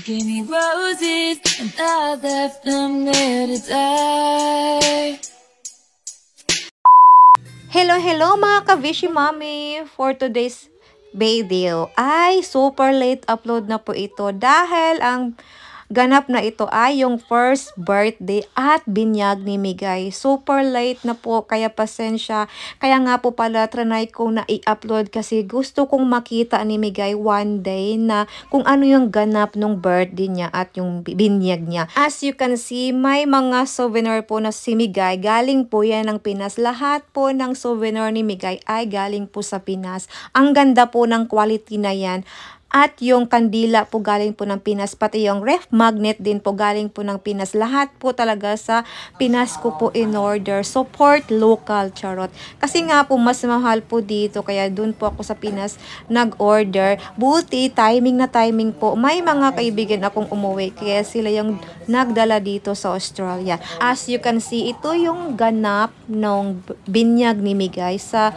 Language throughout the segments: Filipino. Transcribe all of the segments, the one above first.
Give me roses and I left them there to die. Hello mga ka-Vishy Mami! For today's video ay super late upload na po ito dahil ang ganap na ito ay yung first birthday at binyag ni Migay. Super late na po kaya pasensya. Kaya nga po pala trinay ko na i-upload kasi gusto kong makita ni Migay one day na kung ano yung ganap nung birthday niya at yung binyag niya. As you can see, may mga souvenir po na si Migay. Galing po yan ng Pinas. Lahat po ng souvenir ni Migay ay galing po sa Pinas. Ang ganda po ng quality na yan. At yung kandila po galing po ng Pinas, pati yung ref magnet din po galing po ng Pinas. Lahat po talaga sa Pinas ko po in order. Support local, charot. Kasi nga po mas mahal po dito, kaya dun po ako sa Pinas nag-order. Buti, timing na timing po. May mga kaibigan akong umuwi, kaya sila yung nagdala dito sa Australia. As you can see, ito yung ganap ng binyag ni Migay. Sa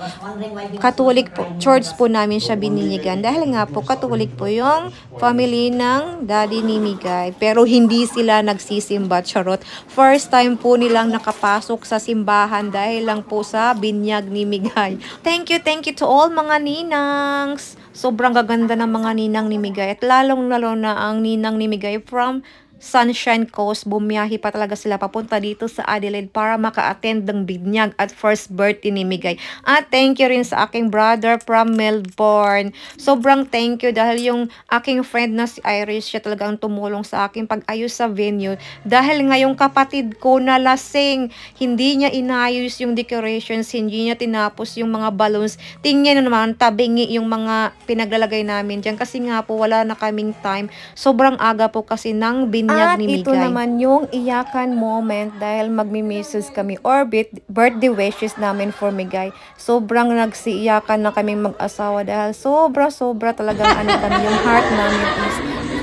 Catholic po, church po namin siya bininyagan. Dahil nga po, Catholic po yung family ng daddy ni Migay. Pero hindi sila nagsisimba, charot. First time po nilang nakapasok sa simbahan dahil lang po sa binyag ni Migay. Thank you to all mga ninangs. Sobrang gaganda ng mga ninang ni Migay. At lalong-lalo na ang ninang ni Migay from Sunshine Coast. Bumiyahi pa talaga sila papunta dito sa Adelaide para maka-attend ng binyag at first birthday ni Migay. At thank you rin sa aking brother from Melbourne. Sobrang thank you dahil yung aking friend na si Iris, siya talagang tumulong sa akin pag-ayos sa venue. Dahil nga yung kapatid ko na lasing, hindi niya inayos yung decorations, hindi niya tinapos yung mga balloons. Tingnan na naman, tabingi yung mga pinaglalagay namin dyan. Kasi nga po wala na kaming time. Sobrang aga po kasi ng binyag At ni Migay. ito naman yung iyakan moment dahil magmi-misses kami or birthday wishes namin for Migay. Sobrang nagsiiyakan na kaming mag-asawa dahil sobra talagang ano kami, yung heart namin is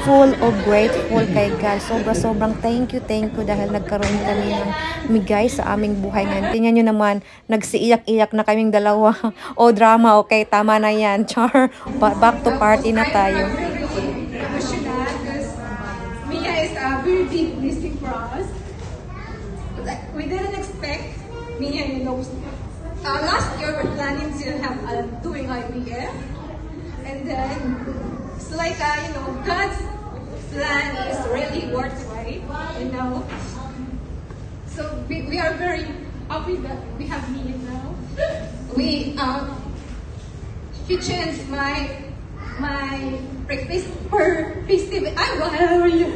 full of grateful kay God. Sobrang thank you dahil nagkaroon kami ng Migay sa aming buhay ngayon. Tingnan nyo naman, nagsiiyak-iyak na kaming dalawa. O drama, okay, tama na yan. Char, back to party na tayo. Mia is a very big blessing for us. We didn't expect Mia, last year we're planning to have doing IVF, and then it's like God's plan is really worked right, So we are very happy that we have Mia now. She changed my breakfast per festival. How are you?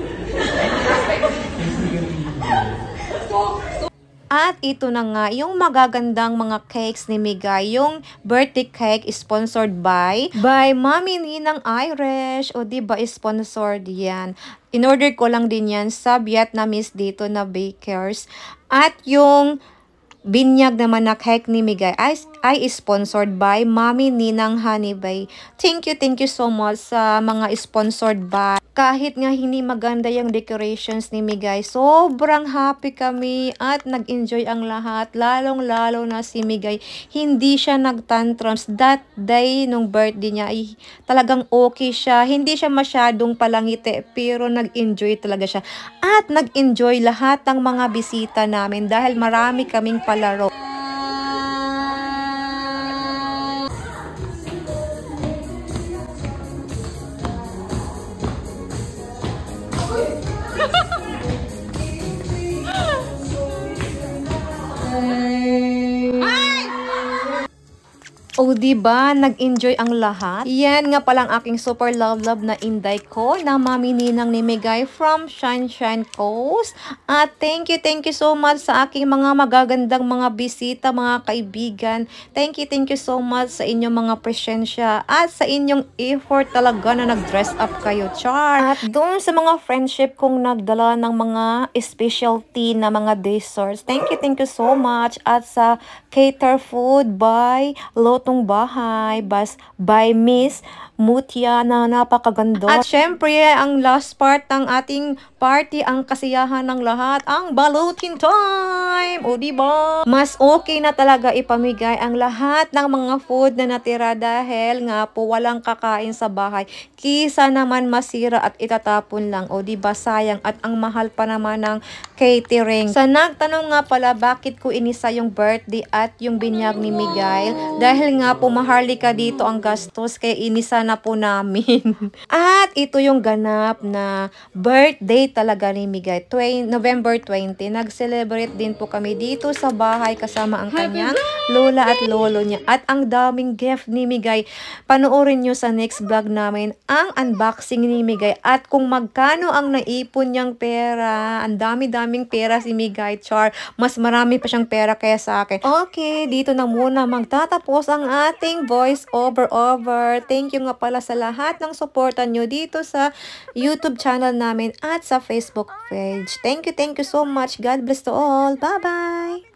At ito na nga, yung magagandang mga cakes ni Migay. Yung birthday cake is sponsored by Mami Ninang Irish. O diba, sponsored yan. In-order ko lang din yan sa Vietnamese dito na bakers. At yung binyag naman na cake ni Migay ay sponsored by Mami Ninang Honeybay. Thank you so much sa mga sponsored by. Kahit nga hindi maganda yung decorations ni Migay, sobrang happy kami at nag-enjoy ang lahat. Lalong-lalo na si Migay, hindi siya nag-tantrums. That day nung birthday niya ay talagang okay siya. Hindi siya masyadong palangiti pero nag-enjoy talaga siya. At nag-enjoy lahat ng mga bisita namin dahil marami kaming palaro. O diba, nag-enjoy ang lahat? Yan nga palang aking super love na inday ko na Mami Ninang ni Migay from Sunshine Coast. At thank you so much sa aking mga magagandang mga bisita, mga kaibigan. Thank you so much sa inyong mga presensya at sa inyong effort talaga na nag-dress up kayo, char. At doon sa mga friendship kong nagdala ng mga specialty na mga desserts. Thank you so much. At sa Cater Food by Lotong Bahay by Miss mutya na napakaganda. At syempre, ang last part ng ating party, ang kasiyahan ng lahat, ang balutin time! O diba? Mas okay na talaga ipamigay ang lahat ng mga food na natira dahil nga po walang kakain sa bahay. Kisa naman masira at itatapon lang. O diba? Sayang. At ang mahal pa naman ng catering. Sa nagtanong nga pala bakit ko inisa yung birthday at yung binyag ni Miguel. Dahil nga po maharlika dito ang gastos kaya inisa na po namin. At ito yung ganap na birthday talaga ni Miguel. November 20. Nag-celebrate din po kami dito sa bahay kasama ang kanyang lola at lolo niya. At ang daming gift ni Miguel. Panoorin nyo sa next vlog namin ang unboxing ni Miguel at kung magkano ang naipon niyang pera. Ang dami-daming pera si Miguel, char. Mas marami pa siyang pera kaya sa akin. Okay, dito na muna magtatapos ang ating voice over. Thank you nga pala sa lahat ng suporta nyo dito sa YouTube channel namin at sa Facebook page. Thank you so much. God bless to all. Bye-bye!